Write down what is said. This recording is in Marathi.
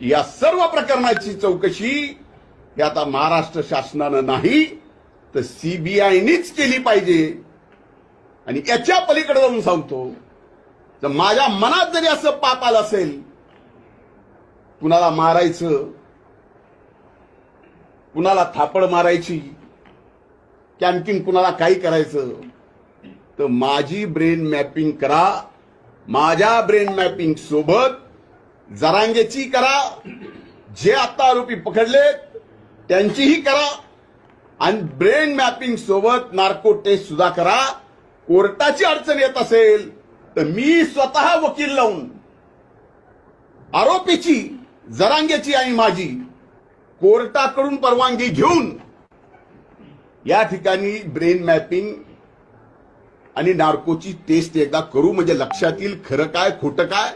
की या सर्व प्रकरणाची चौकशी ही आता महाराष्ट्र शासनानं नाही तर सीबीआयनीच केली पाहिजे। आणि याच्या पलीकडे जाऊन सांगतो, तर माझ्या मनात जरी असं पाप आलं असेल, कुणाला मारायचं, कुणाला थापड मारायची, की आणखीन कुणाला काही करायचं, तर माझी ब्रेन मॅपिंग करा। माझ्या ब्रेन मॅपिंग सोबत जरांगेची करा, जे आता आरोपी पकडलेत त्यांचीही करा, आणि ब्रेन मॅपिंग सोबत नार्को टेस्ट सुद्धा करा। कोर्टाची अडचण येत असेल तर मी स्वतः वकील लावून आरोपीची, जरांगेची आणि माझी कोर्टाकडून परवानगी घेऊन या ठिकाणी ब्रेन मॅपिंग आणि नार्कोची टेस्ट एकदा करू, म्हणजे लक्षात येईल खरं काय खोटं काय।